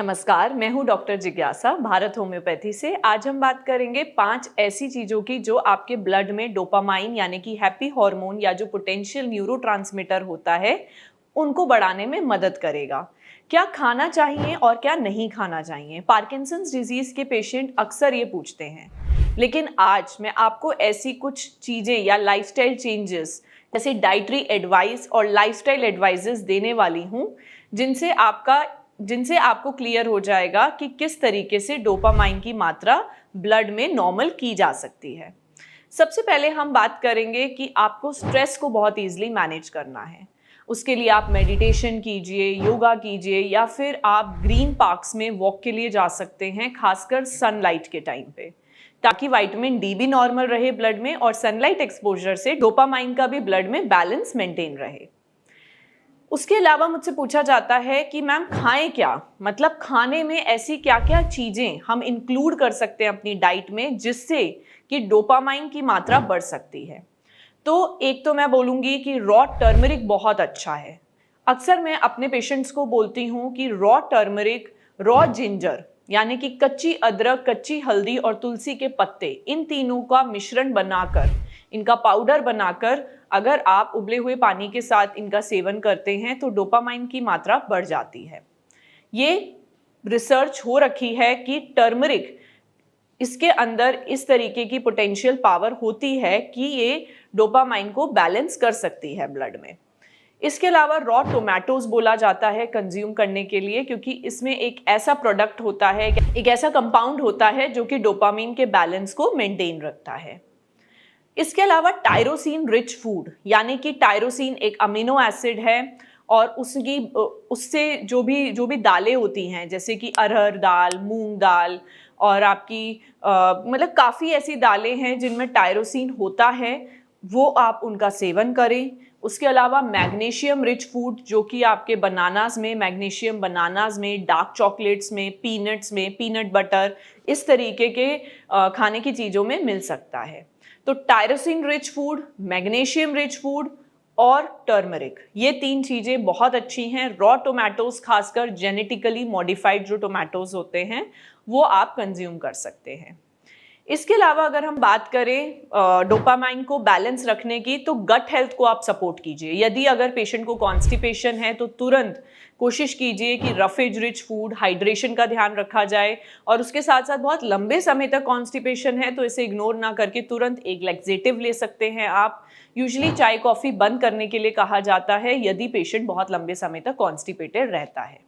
नमस्कार, मैं हूं डॉक्टर जिज्ञासा भारत होम्योपैथी से। आज हम बात करेंगे 5 ऐसी चीज़ों की जो आपके ब्लड में डोपामाइन यानी कि हैप्पी हार्मोन या जो पोटेंशियल न्यूरोट्रांसमीटर होता है उनको बढ़ाने में मदद करेगा। क्या खाना चाहिए और क्या नहीं खाना चाहिए? पार्किंसंस डिजीज के पेशेंट अक्सर ये पूछते हैं, लेकिन आज मैं आपको ऐसी कुछ चीज़ें या लाइफस्टाइल चेंजेस जैसे डाइटरी एडवाइस और लाइफस्टाइल एडवाइजेस देने वाली हूँ जिनसे आपको क्लियर हो जाएगा कि किस तरीके से डोपामाइन की मात्रा ब्लड में नॉर्मल की जा सकती है। सबसे पहले हम बात करेंगे कि आपको स्ट्रेस को बहुत ईजिली मैनेज करना है। उसके लिए आप मेडिटेशन कीजिए, योगा कीजिए या फिर आप ग्रीन पार्क्स में वॉक के लिए जा सकते हैं, खासकर सनलाइट के टाइम पे, ताकि विटामिन डी भी नॉर्मल रहे ब्लड में और सनलाइट एक्सपोजर से डोपामाइन का भी ब्लड में बैलेंस मेंटेन रहे। उसके अलावा मुझसे पूछा जाता है कि मैम खाएं क्या, मतलब खाने में ऐसी क्या क्या चीज़ें हम इंक्लूड कर सकते हैं अपनी डाइट में जिससे कि डोपामाइन की मात्रा बढ़ सकती है। तो एक तो मैं बोलूँगी कि रॉ टर्मरिक बहुत अच्छा है। अक्सर मैं अपने पेशेंट्स को बोलती हूँ कि रॉ टर्मरिक, रॉ जिंजर यानी कि कच्ची अदरक, कच्ची हल्दी और तुलसी के पत्ते, इन तीनों का मिश्रण बनाकर, इनका पाउडर बनाकर अगर आप उबले हुए पानी के साथ इनका सेवन करते हैं तो डोपामाइन की मात्रा बढ़ जाती है। ये रिसर्च हो रखी है कि टर्मरिक, इसके अंदर इस तरीके की पोटेंशियल पावर होती है कि ये डोपामाइन को बैलेंस कर सकती है ब्लड में। इसके अलावा रॉ टोमेटोज बोला जाता है कंज्यूम करने के लिए, क्योंकि इसमें एक ऐसा प्रोडक्ट होता है, एक ऐसा कंपाउंड होता है जो कि डोपामाइन के बैलेंस को मेंटेन रखता है। इसके अलावा टायरोसिन रिच फूड, यानी कि टायरोसिन एक अमीनो एसिड है और उससे जो भी दालें होती हैं जैसे कि अरहर दाल, मूंग दाल और आपकी मतलब काफ़ी ऐसी दालें हैं जिनमें टायरोसिन होता है, वो आप उनका सेवन करें। उसके अलावा मैग्नीशियम रिच फूड, जो कि आपके बनानाज में मैग्नीशियम, बनानाज में, डार्क चॉकलेट्स में, पीनट्स में, पीनट बटर, इस तरीके के खाने की चीज़ों में मिल सकता है। तो tyrosine rich food, magnesium rich food और टर्मरिक, ये 3 चीज़ें बहुत अच्छी हैं। रॉ टोमेटोज, खासकर जेनेटिकली मॉडिफाइड जो टोमेटोज होते हैं, वो आप कंज्यूम कर सकते हैं। इसके अलावा अगर हम बात करें डोपामाइन को बैलेंस रखने की, तो गट हेल्थ को आप सपोर्ट कीजिए। यदि अगर पेशेंट को कॉन्स्टिपेशन है तो तुरंत कोशिश कीजिए कि रफेज रिच फूड, हाइड्रेशन का ध्यान रखा जाए और उसके साथ साथ बहुत लंबे समय तक कॉन्स्टिपेशन है तो इसे इग्नोर ना करके तुरंत एक लैक्सेटिव ले सकते हैं आप। यूजुअली चाय कॉफ़ी बंद करने के लिए कहा जाता है यदि पेशेंट बहुत लंबे समय तक कॉन्स्टिपेटेड रहता है।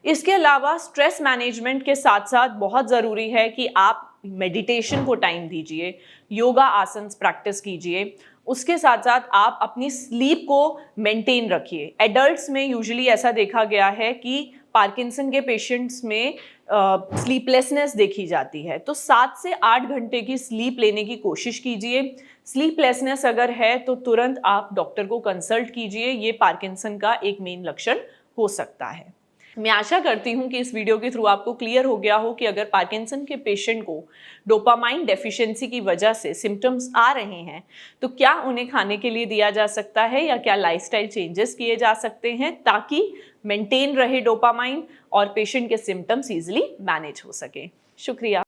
इसके अलावा स्ट्रेस मैनेजमेंट के साथ साथ बहुत ज़रूरी है कि आप मेडिटेशन को टाइम दीजिए, योगा आसन प्रैक्टिस कीजिए। उसके साथ साथ आप अपनी स्लीप को मेंटेन रखिए। एडल्ट्स में यूजुअली ऐसा देखा गया है कि पार्किंसन के पेशेंट्स में स्लीपलेसनेस देखी जाती है, तो 7 से 8 घंटे की स्लीप लेने की कोशिश कीजिए। स्लीपलेसनेस अगर है तो तुरंत आप डॉक्टर को कंसल्ट कीजिए, ये पार्किंसन का एक मेन लक्षण हो सकता है। मैं आशा करती हूँ कि इस वीडियो के थ्रू आपको क्लियर हो गया हो कि अगर पार्किंसन के पेशेंट को डोपामाइन डेफिशिएंसी की वजह से सिम्टम्स आ रहे हैं तो क्या उन्हें खाने के लिए दिया जा सकता है या क्या लाइफस्टाइल चेंजेस किए जा सकते हैं ताकि मेंटेन रहे डोपामाइन और पेशेंट के सिम्टम्स ईजिली मैनेज हो सके। शुक्रिया।